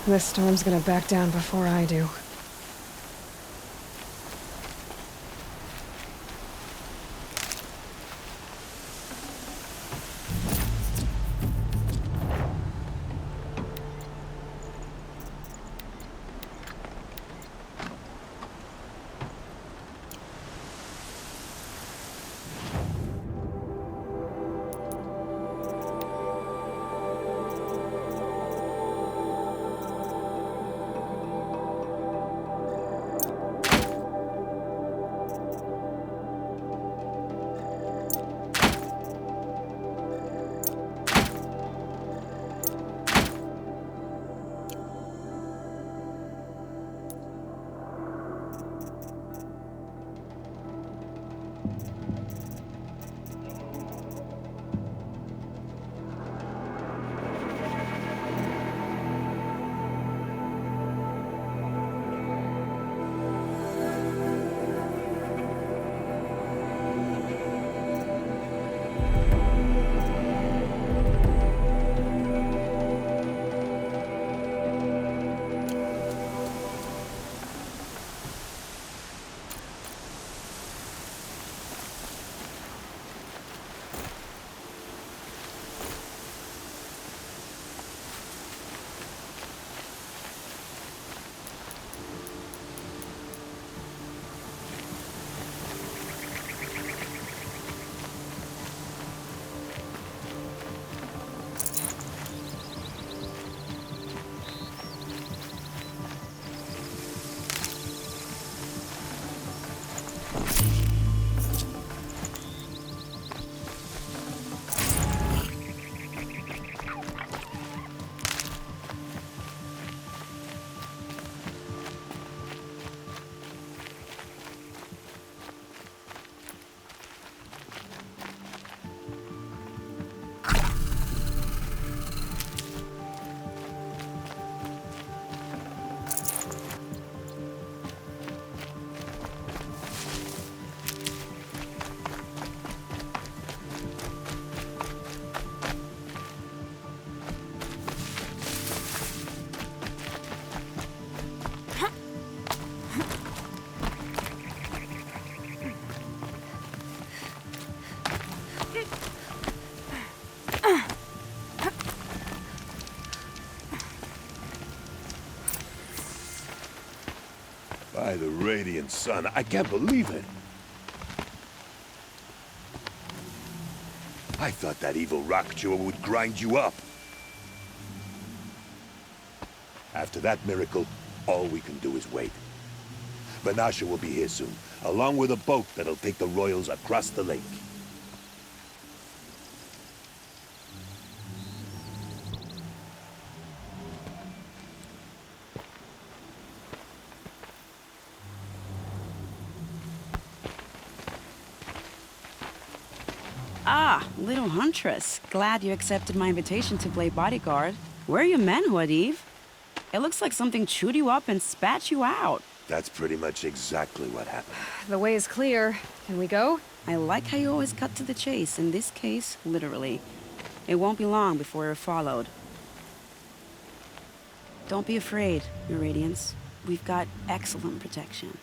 This storm's gonna back down before I do. By the radiant sun, I can't believe it. I thought that evil rock chewer would grind you up. After that miracle, all we can do is wait. Vanasha will be here soon, along with a boat that'll take the royals across the lake. Ah, little huntress. Glad you accepted my invitation to play bodyguard. Where are your men, Huadiv? It looks like something chewed you up and spat you out. That's pretty much exactly what happened. The way is clear. Can we go? I like how you always cut to the chase, in this case, literally. It won't be long before we're followed. Don't be afraid, Your Radiance. We've got excellent protection.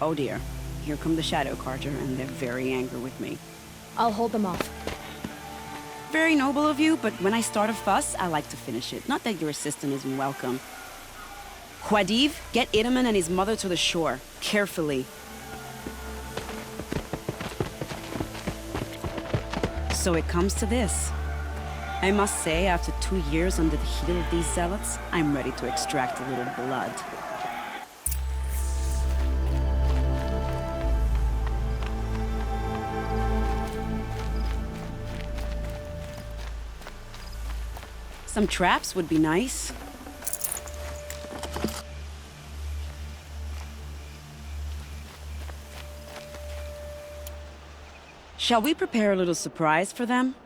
Oh dear. Here come the Shadow Carter, and they're very angry with me. I'll hold them off. Very noble of you, but when I start a fuss, I like to finish it. Not that your assistant isn't welcome. Huadiv, get Itaman and his mother to the shore. Carefully. So it comes to this. I must say, after 2 years under the heel of these zealots, I'm ready to extract a little blood. Some traps would be nice. Shall we prepare a little surprise for them?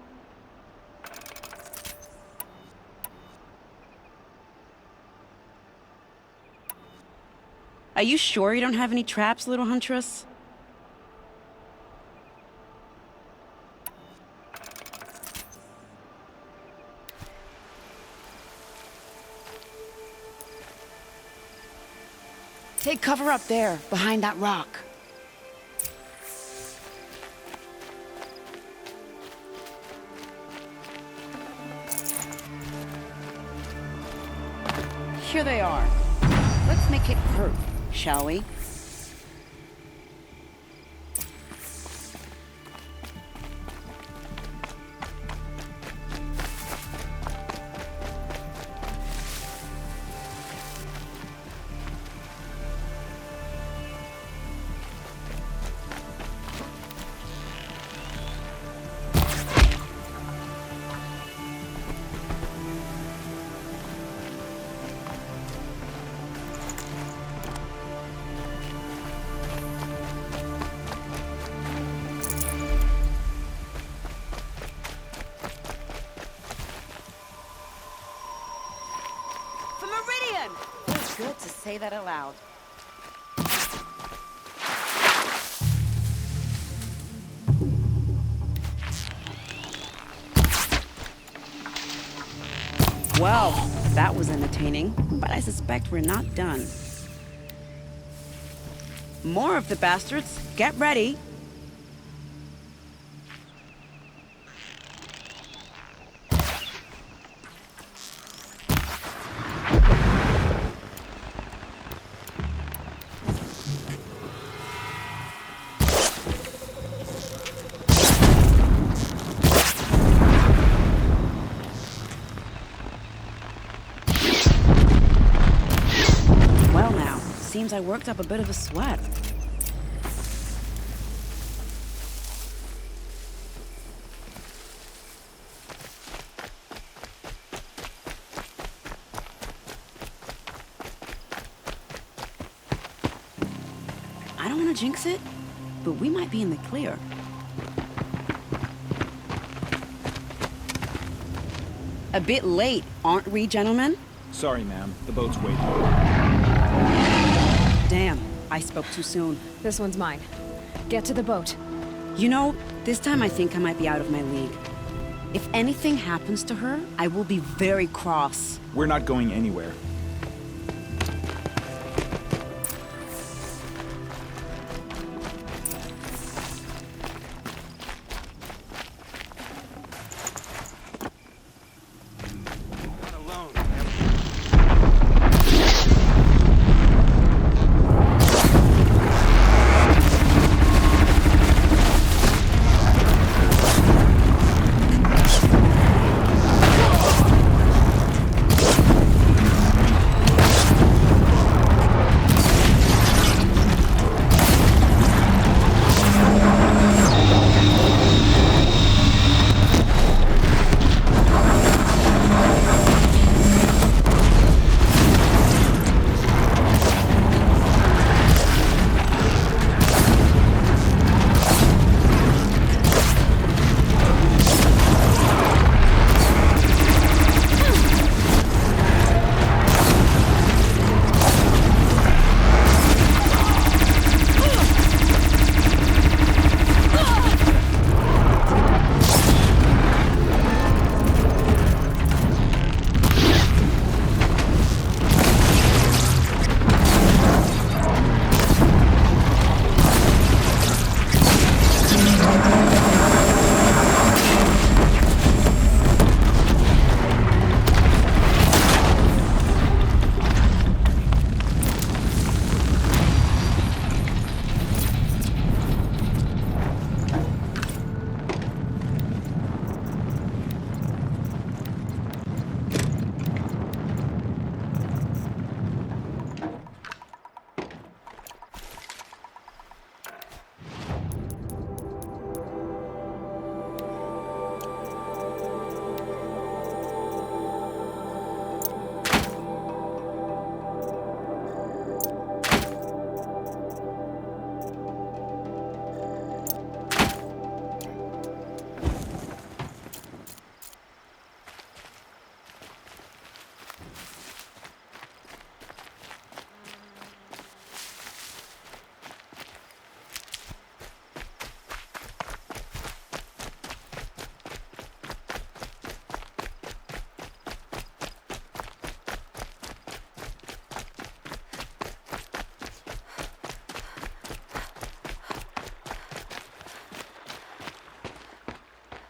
Are you sure you don't have any traps, little huntress? Take cover up there, behind that rock. Here they are. Let's make it hurt, shall we? It's good to say that aloud. Well, that was entertaining, but I suspect we're not done. More of the bastards. Get ready. Seems I worked up a bit of a sweat. I don't want to jinx it, but we might be in the clear. A bit late, aren't we, gentlemen? Sorry, ma'am. The boat's waiting. Damn, I spoke too soon. This one's mine. Get to the boat. You know, this time I think I might be out of my league. If anything happens to her, I will be very cross. We're not going anywhere.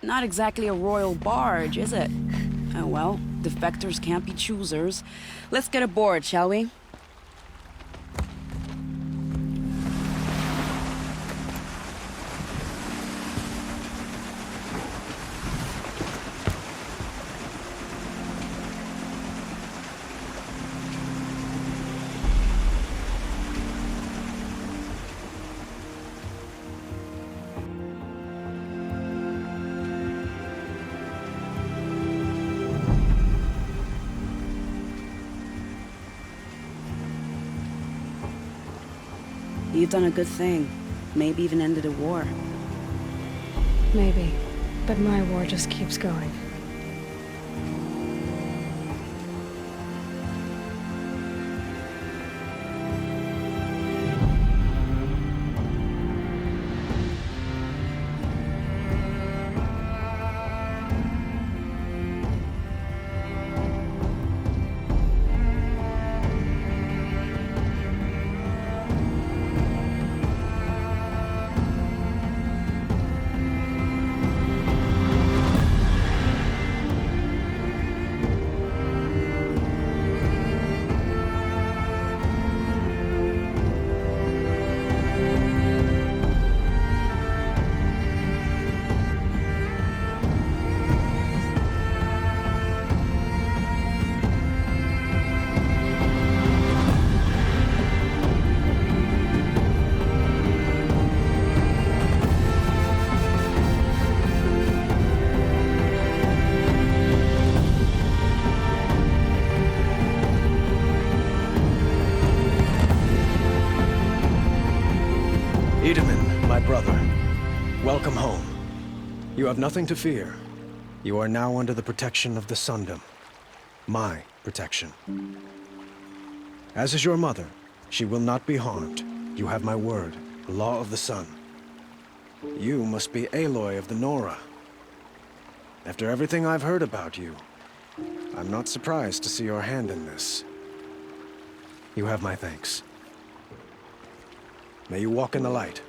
Not exactly a royal barge, is it? Oh well, defectors can't be choosers. Let's get aboard, shall we? You've done a good thing. Maybe even ended a war. Maybe. But my war just keeps going. My brother, welcome home. You have nothing to fear. You are now under the protection of the Sundom. My protection. As is your mother, she will not be harmed. You have my word, the law of the sun. You must be Aloy of the Nora. After everything I've heard about you, I'm not surprised to see your hand in this. You have my thanks. May you walk in the light.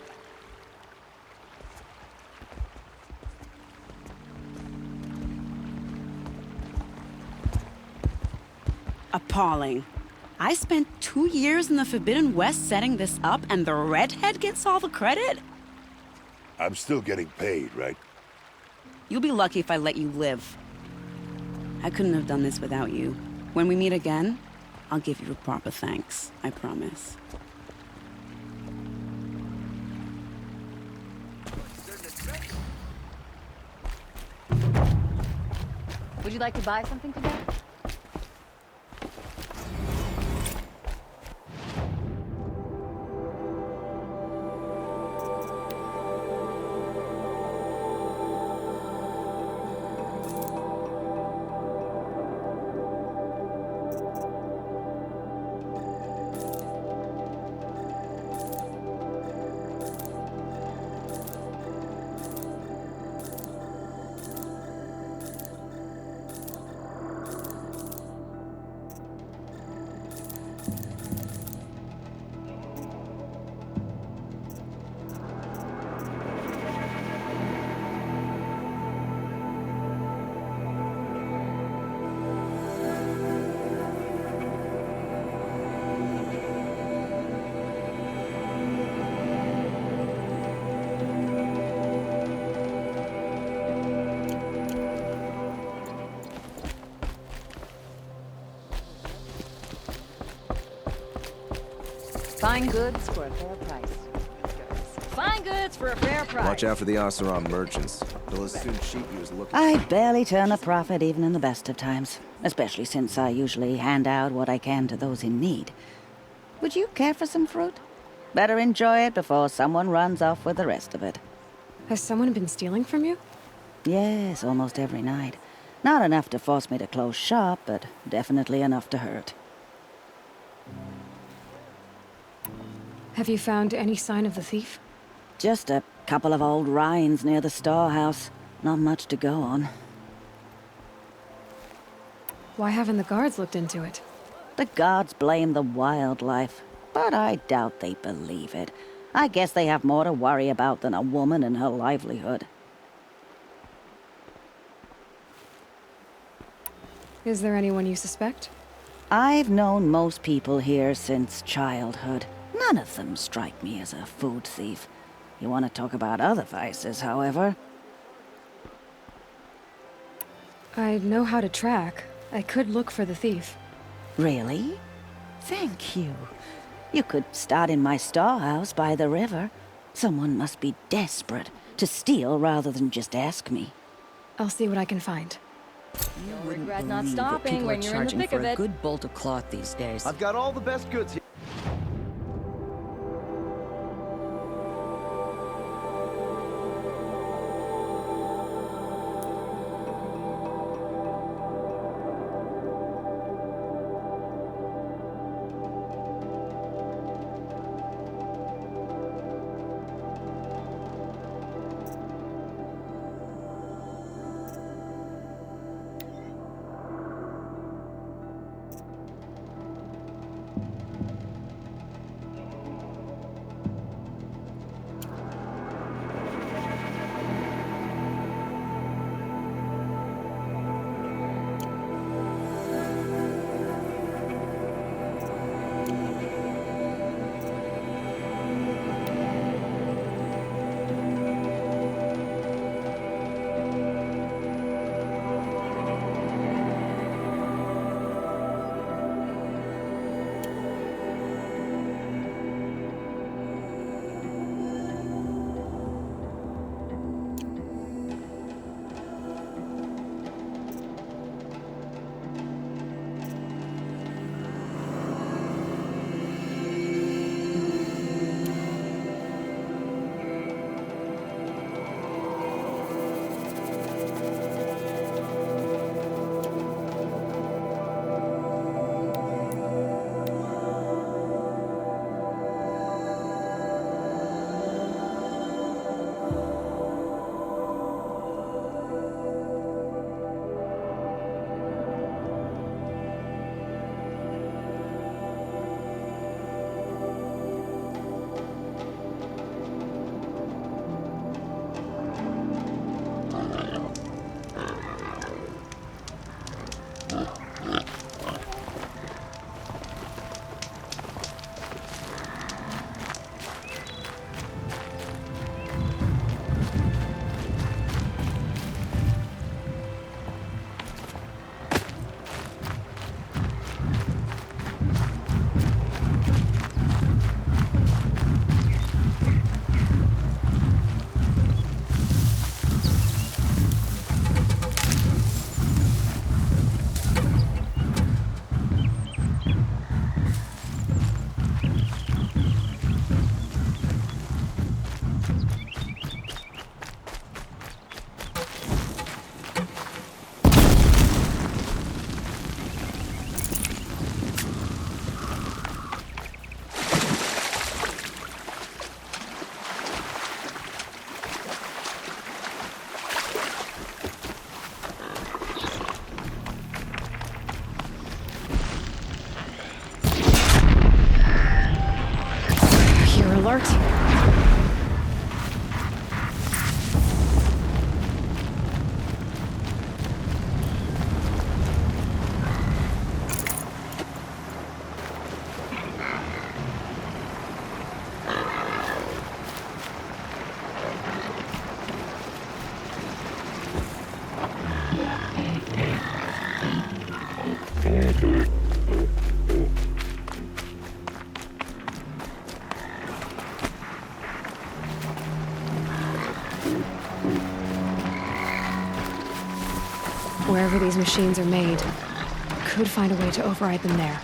Appalling. I spent 2 years in the Forbidden West setting this up, and the redhead gets all the credit? I'm still getting paid, right? You'll be lucky if I let you live. I couldn't have done this without you. When we meet again, I'll give you a proper thanks, I promise. Would you like to buy something today? Fine goods for a fair price. Fine goods for a fair price. Watch out for the Oseram merchants. They'll as soon cheat you as look at I barely turn a profit even in the best of times, especially since I usually hand out what I can to those in need. Would you care for some fruit? Better enjoy it before someone runs off with the rest of it. Has someone been stealing from you? Yes, almost every night. Not enough to force me to close shop, but definitely enough to hurt. Have you found any sign of the thief? Just a couple of old rinds near the storehouse. Not much to go on. Why haven't the guards looked into it? The gods blame the wildlife, but I doubt they believe it. I guess they have more to worry about than a woman and her livelihood. Is there anyone you suspect? I've known most people here since childhood. None of them strike me as a food thief. You want to talk about other vices, however? I know how to track. I could look for the thief. Really? Thank you. You could start in my storehouse by the river. Someone must be desperate to steal rather than just ask me. I'll see what I can find. You'll regret not stopping when you're in the thick of it. Good bolt of cloth these days. I've got all the best goods here. Alert. Wherever these machines are made, could find a way to override them there.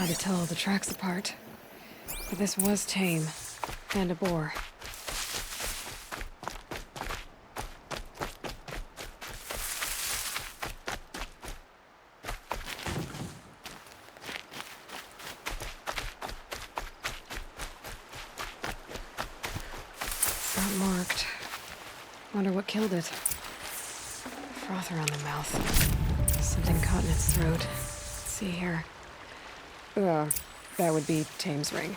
Hard to tell the tracks apart. But this was tame. And a boar. It's not marked. Wonder what killed it. Froth around the mouth. Something caught in its throat. Let's see here. That would be Tame's ring.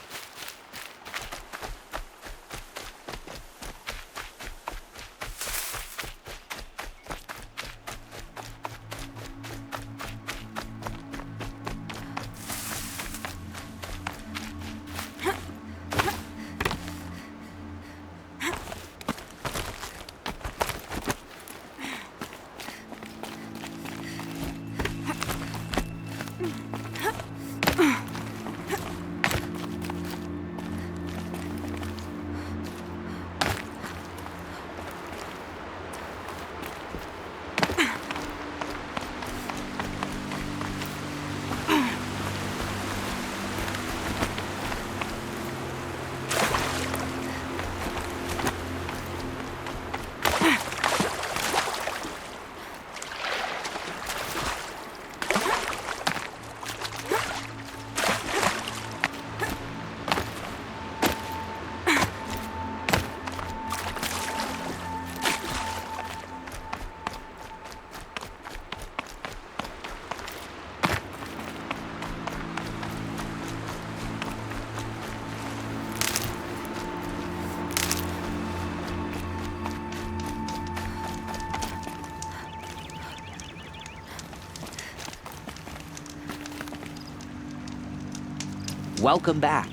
Welcome back.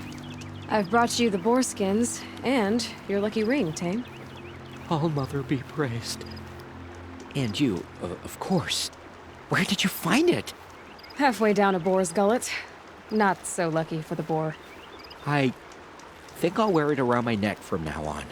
I've brought you the boar skins and your lucky ring, Tame. All Mother be praised. And you, of course. Where did you find it? Halfway down a boar's gullet. Not so lucky for the boar. I think I'll wear it around my neck from now on.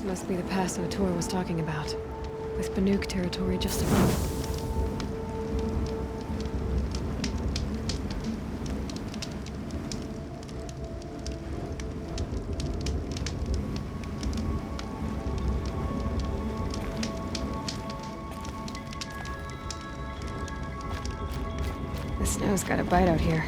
Must be the pass O'Toole was talking about, with Banuk territory just above. The snow's got a bite out here.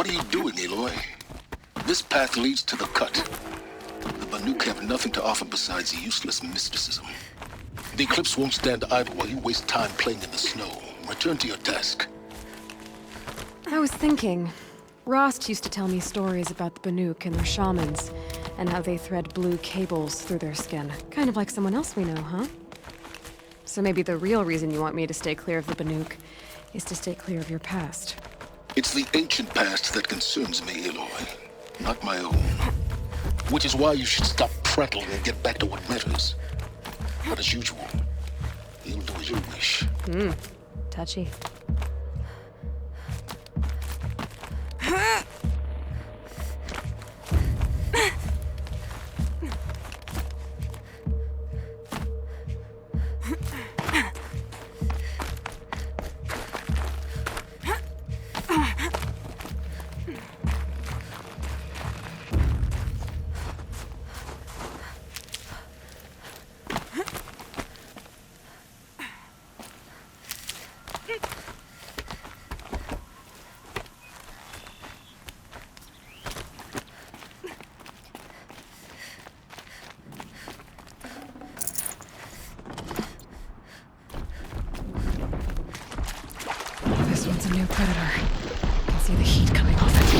are you doing, Aloy? This path leads to the cut. The Banuk have nothing to offer besides useless mysticism. The Eclipse won't stand idle while you waste time playing in the snow. Return to your task. I was thinking, Rost used to tell me stories about the Banuk and their shamans, and how they thread blue cables through their skin. Kind of like someone else we know, huh? So maybe the real reason you want me to stay clear of the Banuk is to stay clear of your past. It's the ancient past that concerns me, Aloy, not my own. Which is why you should stop prattling and get back to what matters. But as usual, you'll do as you wish. Touchy. This one's a new predator. I can see the heat coming off it.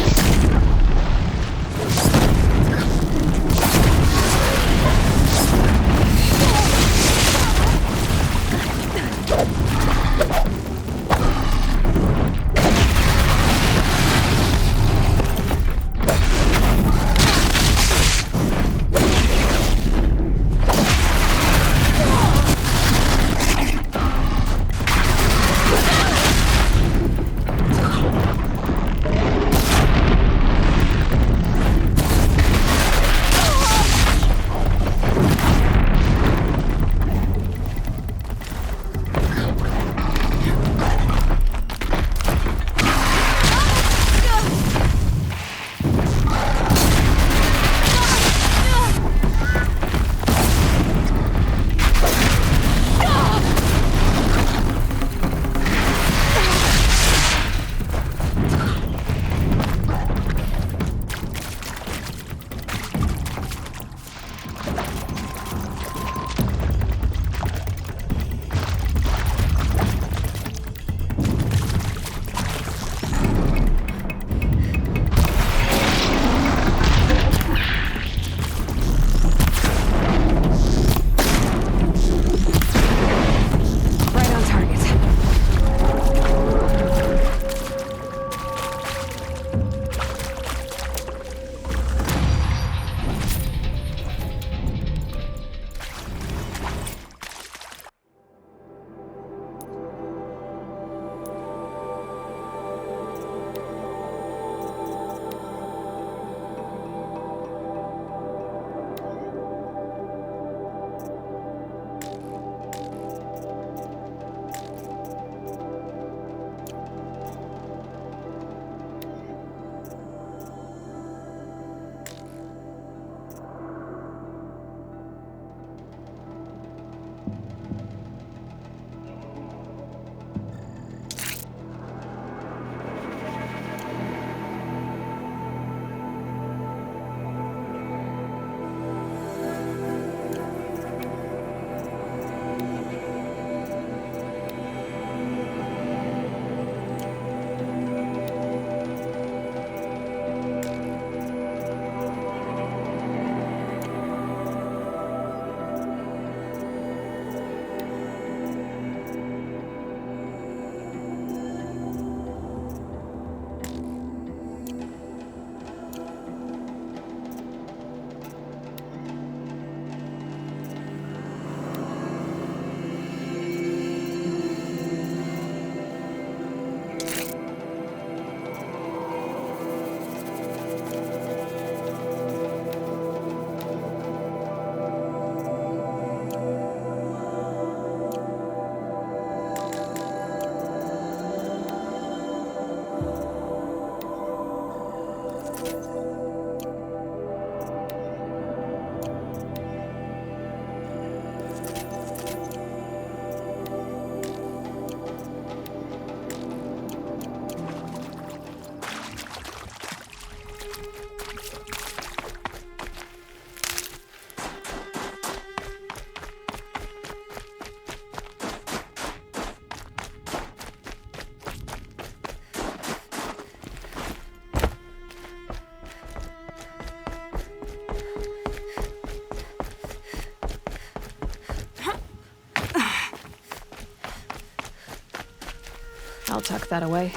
tuck that away.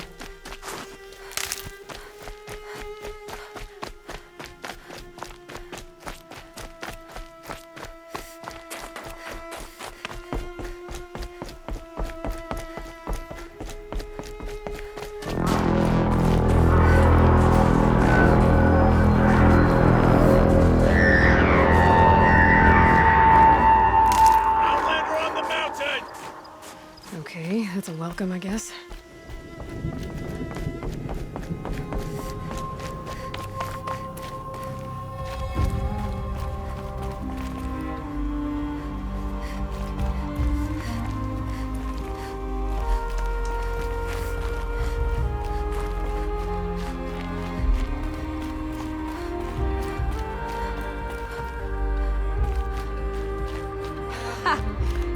Okay, that's a welcome, I guess.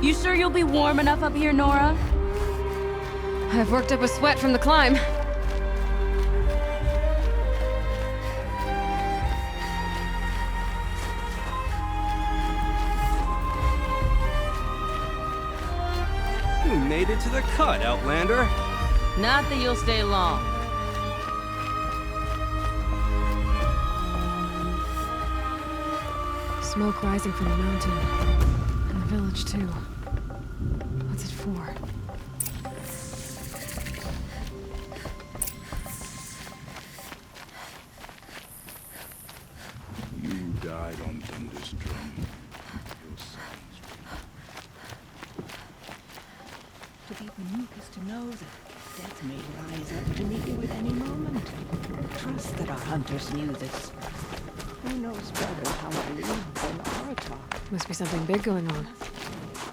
You sure you'll be warm enough up here, Nora? I've worked up a sweat from the climb. You made it to the cut, Outlander. Not that you'll stay long. Smoke rising from the mountain. And the village, too. What's it for? You died on Thunder's drum. Your sons. To be Banuk is to know that death may rise up to meet you at any moment. Trust that our hunters knew this. Who knows better how to lead than Orator? Must be something big going on.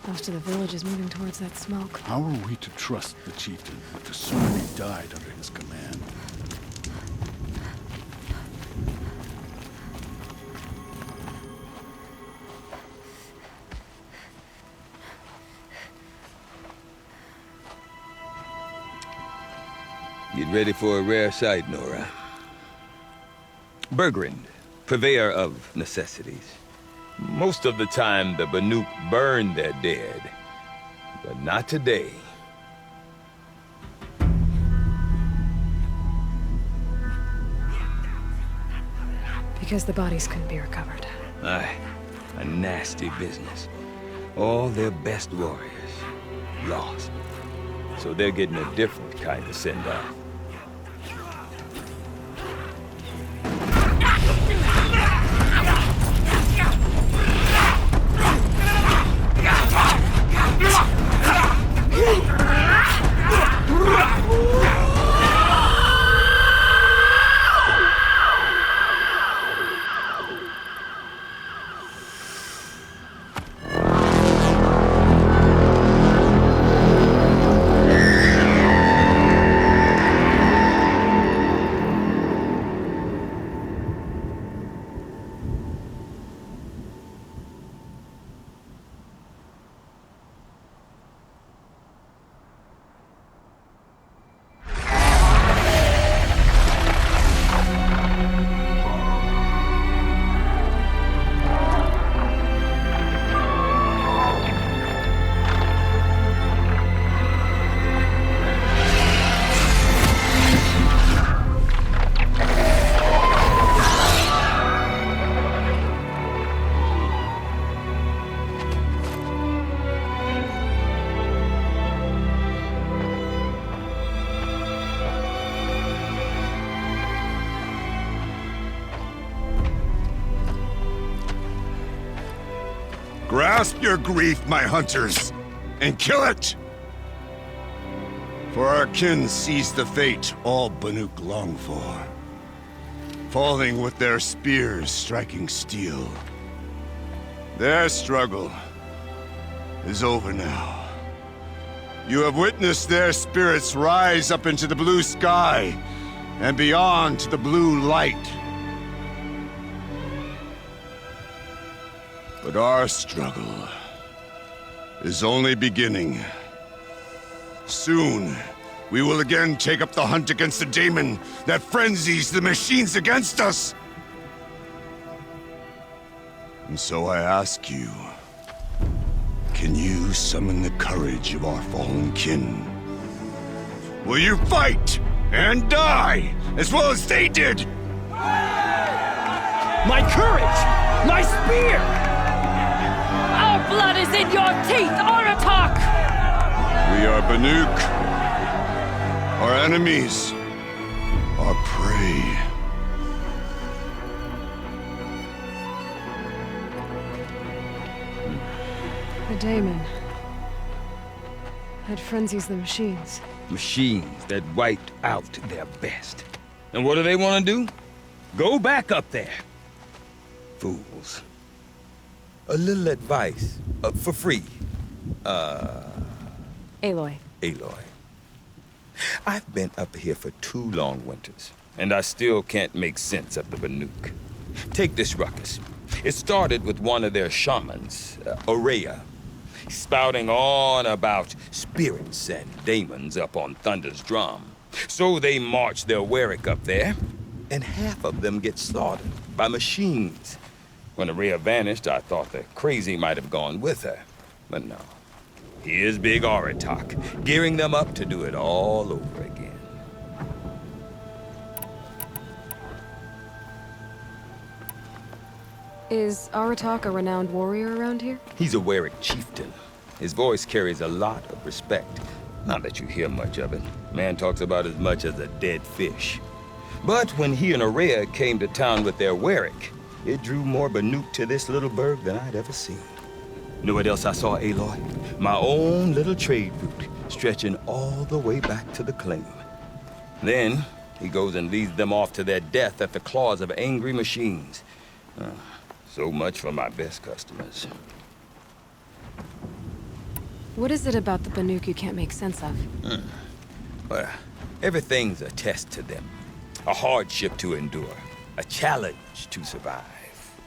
Most of the village is moving towards that smoke. How are we to trust the chieftain after so many died under his command? Get ready for a rare sight, Nora. Bergrand, purveyor of necessities. Most of the time, the Banuk burn their dead, but not today. Because the bodies couldn't be recovered. Aye, a nasty business. All their best warriors lost. So they're getting a different kind of send-off. Grasp your grief, my hunters, and kill it! For our kin sees the fate all Banuk long for. Falling with their spears striking steel. Their struggle is over now. You have witnessed their spirits rise up into the blue sky and beyond to the blue light. But our struggle is only beginning. Soon, we will again take up the hunt against the daemon that frenzies the machines against us. And so I ask you, can you summon the courage of our fallen kin? Will you fight and die as well as they did? My courage! My spear! Our blood is in your teeth, Aratak! We are Banuk. Our enemies are prey. The daemon. Had frenzies the machines. Machines that wiped out their best. And what do they want to do? Go back up there. Fools. A little advice, for free. Aloy. Aloy. I've been up here for 2 long winters, and I still can't make sense of the Banuk. Take this ruckus. It started with one of their shamans, Aurea, spouting on about spirits and demons up on Thunder's drum. So they march their Warwick up there, and half of them get slaughtered by machines. When Aurea vanished, I thought the crazy might have gone with her, but no. Here's Big Aratak, gearing them up to do it all over again. Is Aratak a renowned warrior around here? He's a Warwick chieftain. His voice carries a lot of respect. Not that you hear much of it. Man talks about as much as a dead fish. But when he and Aurea came to town with their Warwick, it drew more Banuk to this little burg than I'd ever seen. Know what else I saw, Aloy? My own little trade route, stretching all the way back to the claim. Then, he goes and leads them off to their death at the claws of angry machines. So much for my best customers. What is it about the Banuk you can't make sense of? Well, everything's a test to them. A hardship to endure. A challenge to survive.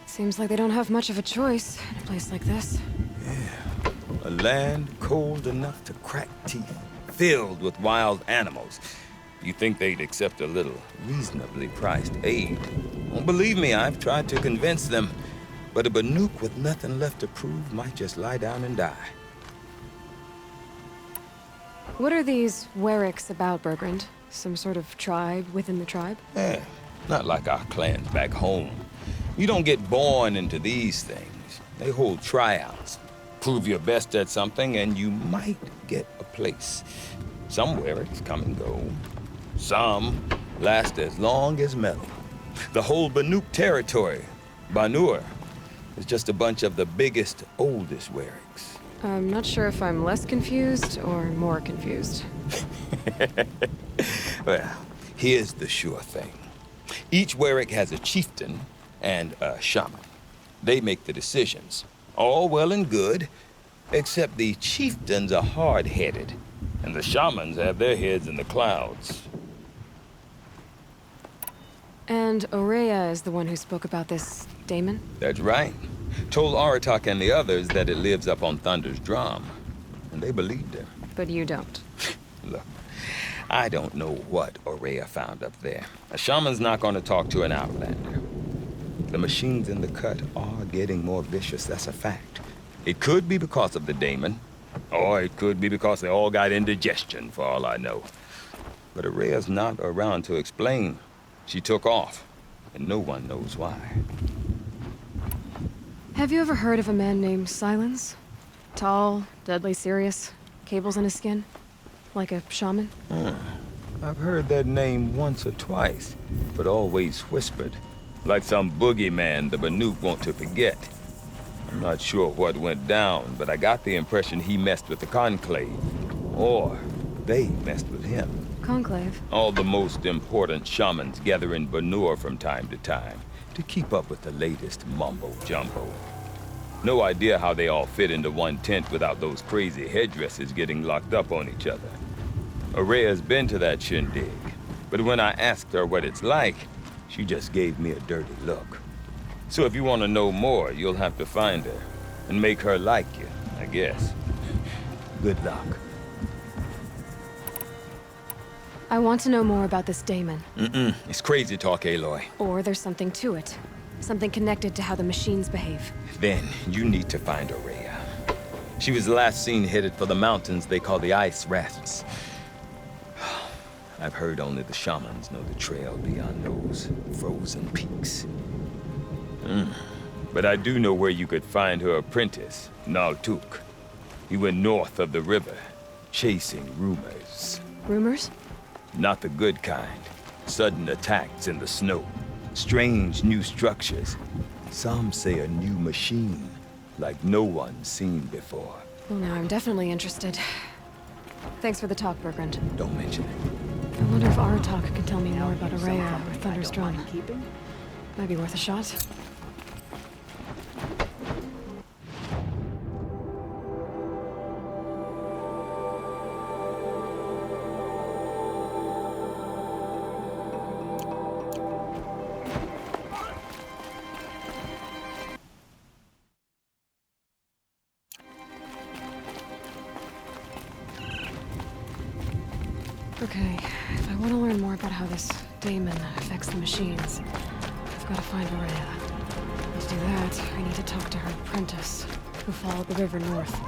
Seems like they don't have much of a choice in a place like this. Yeah. A land cold enough to crack teeth, filled with wild animals. You think they'd accept a little reasonably priced aid? Well, believe me, I've tried to convince them. But a Banuk with nothing left to prove might just lie down and die. What are these Warwicks about, Bergrand? Some sort of tribe within the tribe? Yeah, not like our clans back home. You don't get born into these things. They hold tryouts. Prove your best at something and you might get a place. Some Warwicks come and go. Some last as long as metal. The whole Banuk territory, Banur, is just a bunch of the biggest, oldest Warwicks. I'm not sure if I'm less confused or more confused. Well, here's the sure thing. Each Warwick has a chieftain and a shaman. They make the decisions. All well and good, except the chieftains are hard-headed, and the shamans have their heads in the clouds. And Aurea is the one who spoke about this daemon? That's right. Told Aratak and the others that it lives up on Thunder's drum, and they believed him. But you don't. Look, I don't know what Aurea found up there. A shaman's not going to talk to an outlander. The machines in the cut are getting more vicious, that's a fact. It could be because of the daemon, or it could be because they all got indigestion, for all I know. But Aurea's not around to explain. She took off, and no one knows why. Have you ever heard of a man named Silence? Tall, deadly serious, cables in his skin? Like a shaman? I've heard that name once or twice, but always whispered. Like some boogeyman the Banuk want to forget. I'm not sure what went down, but I got the impression he messed with the Conclave. Or they messed with him. Conclave? All the most important shamans gather in Banur from time to time to keep up with the latest mumbo-jumbo. No idea how they all fit into one tent without those crazy headdresses getting locked up on each other. Aurea's been to that shindig, but when I asked her what it's like, she just gave me a dirty look. So if you want to know more, you'll have to find her and make her like you, I guess. Good luck. I want to know more about this daemon. It's crazy talk, Aloy. Or there's something to it. Something connected to how the machines behave. Then you need to find Aurea. She was last seen headed for the mountains they call the Ice Rafts. I've heard only the shamans know the trail beyond those frozen peaks. But I do know where you could find her apprentice, Naltuk. He went north of the river, chasing rumors. Rumors? Not the good kind. Sudden attacks in the snow. Strange new structures. Some say a new machine, like no one's seen before. Well, now I'm definitely interested. Thanks for the talk, Bergrand. Don't mention it. I wonder if Aratak can tell me more about Araya or Thunder's drum. Might be worth a shot. Okay, if I want to learn more about how this daemon affects the machines, I've got to find Araya. And to do that, I need to talk to her apprentice, who followed the river north.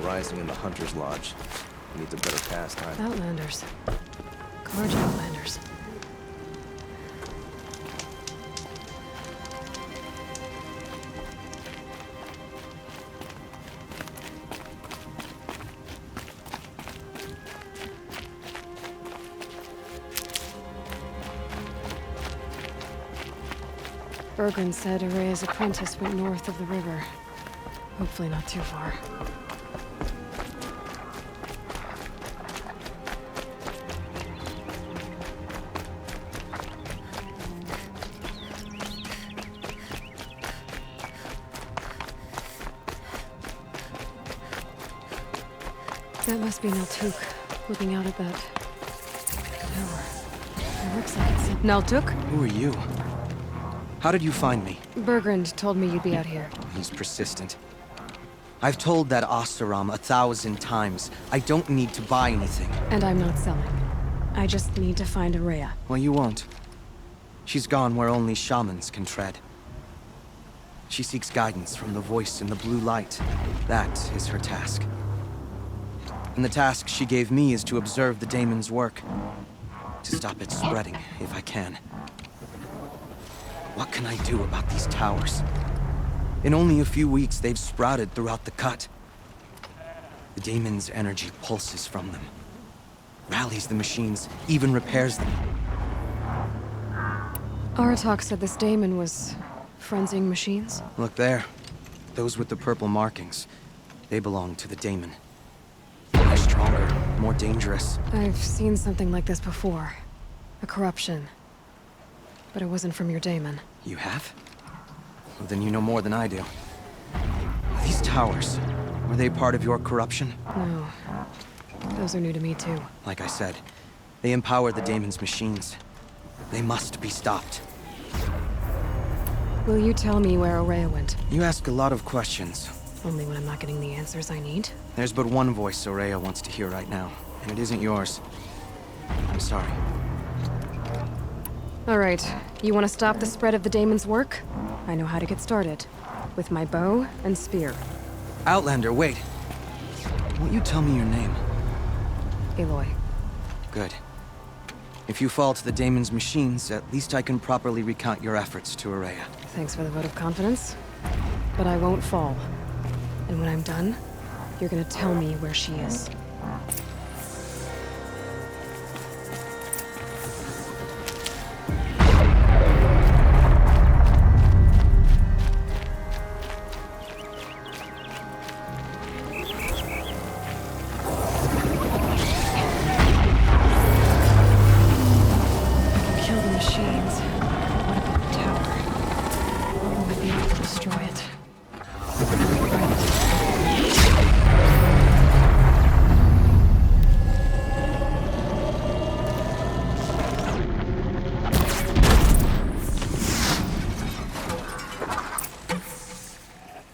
Rising in the Hunter's Lodge. Needs a better pastime. Outlanders. Gorge Outlanders. Bergrand said Araya's apprentice went north of the river. Hopefully not too far. That must be Naltuk, looking out at that tower. It looks like it's Naltuk? Who are you? How did you find me? Bergrand told me you'd be out here. He's persistent. I've told that Oseram 1,000 times. I don't need to buy anything. And I'm not selling. I just need to find Araya. Well, you won't. She's gone where only shamans can tread. She seeks guidance from the voice in the blue light. That is her task. And the task she gave me is to observe the daemon's work. To stop it spreading, if I can. What can I do about these towers? In only a few weeks, they've sprouted throughout the cut. The daemon's energy pulses from them. Rallies the machines, even repairs them. Aratak said this daemon was frenzying machines? Look there. Those with the purple markings. They belong to the daemon. They're stronger, more dangerous. I've seen something like this before. A corruption. But it wasn't from your daemon. You have? Well, then you know more than I do. These towers, were they part of your corruption? No. Those are new to me, too. Like I said, they empower the daemon's machines. They must be stopped. Will you tell me where Aurea went? You ask a lot of questions. Only when I'm not getting the answers I need. There's but one voice Aurea wants to hear right now, and it isn't yours. I'm sorry. All right, you want to stop the spread of the daemon's work? I know how to get started. With my bow and spear. Outlander, wait. Won't you tell me your name? Aloy. Good. If you fall to the daemon's machines, at least I can properly recount your efforts to Aurea. Thanks for the vote of confidence. But I won't fall. And when I'm done, you're gonna tell me where she is. Kill the machines. What about the tower? I might be able to destroy it.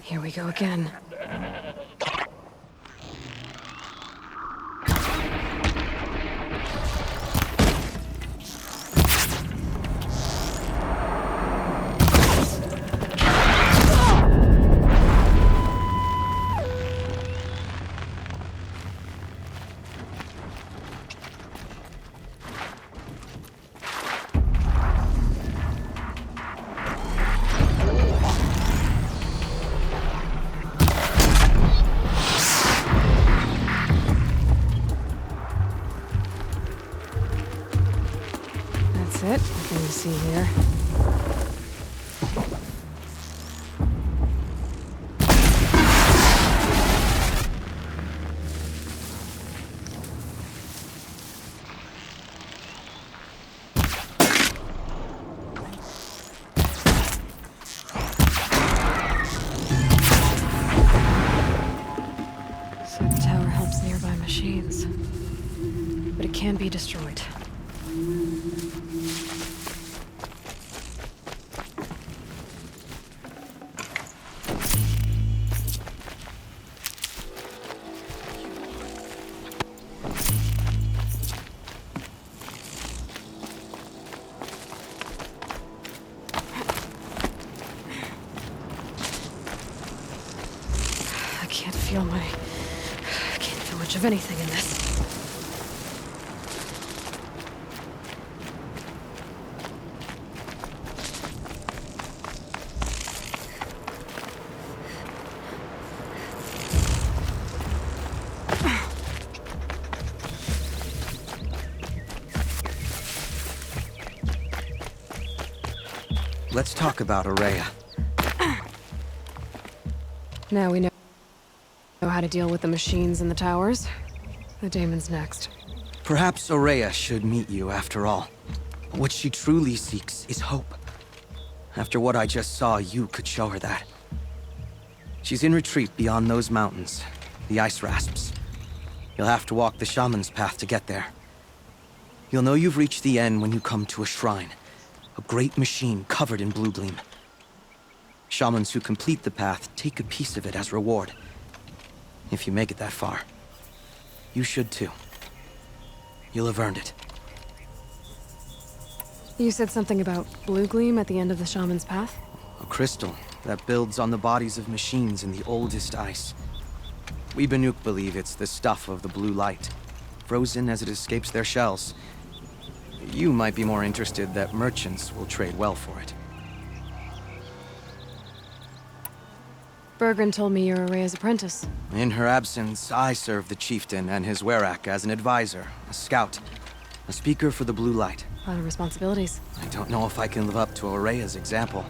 Here we go again. That's it. What can you see here? So the tower helps nearby machines. But it can be destroyed. I can't feel much of anything in this. Let's talk about Aurea. Now we know how to deal with the machines and the towers. The daemon's next. Perhaps Aurea should meet you after all. What she truly seeks is hope. After what I just saw, you could show her that. She's in retreat beyond those mountains, the ice rasps. You'll have to walk the shaman's path to get there. You'll know you've reached the end when you come to a shrine. A great machine covered in blue gleam. Shamans who complete the path take a piece of it as reward. If you make it that far, you should too. You'll have earned it. You said something about blue gleam at the end of the shaman's path? A crystal that builds on the bodies of machines in the oldest ice. We Banuk believe it's the stuff of the blue light, frozen as it escapes their shells. You might be more interested that merchants will trade well for it. Bergren told me you're Aurea's apprentice. In her absence, I serve the chieftain and his werak as an advisor, a scout, a speaker for the blue light. A lot of responsibilities. I don't know if I can live up to Aurea's example,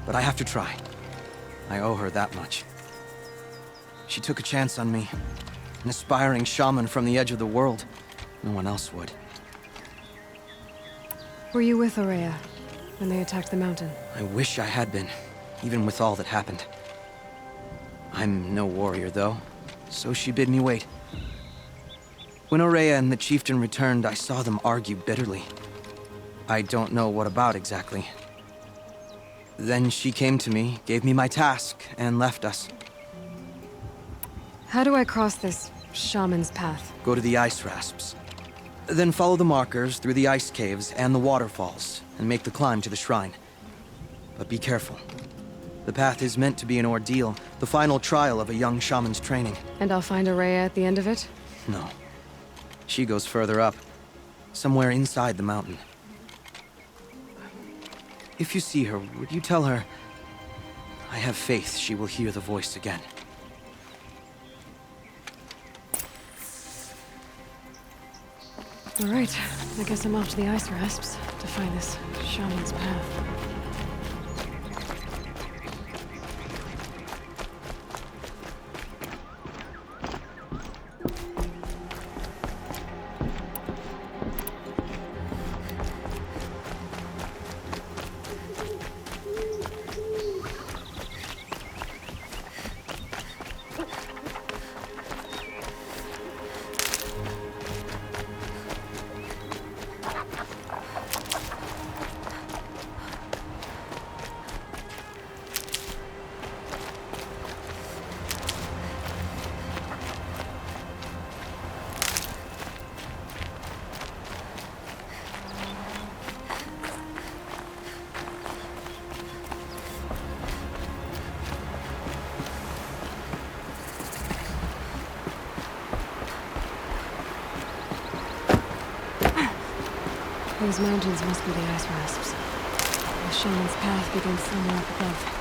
but I have to try. I owe her that much. She took a chance on me, An aspiring shaman from the edge of the world. No one else would. Were you with Aurea when they attacked the mountain? I wish I had been, even with all that happened. I'm no warrior, though, so she bid me wait. When Aurea and the chieftain returned, I saw them argue bitterly. I don't know what about exactly. Then she came to me, gave me my task, and left us. How do I cross this shaman's path? Go to the ice rasps. Then follow the markers through the ice caves and the waterfalls, and make the climb to the shrine. But be careful. The path is meant to be an ordeal, the final trial of a young shaman's training. And I'll find Aurea at the end of it? No. She goes further up, somewhere inside the mountain. If you see her, would you tell her, I have faith she will hear the voice again. All right, I guess I'm off to the ice rasps to find this shaman's path. Those mountains must be the ice rasps. The shaman's path begins somewhere up above.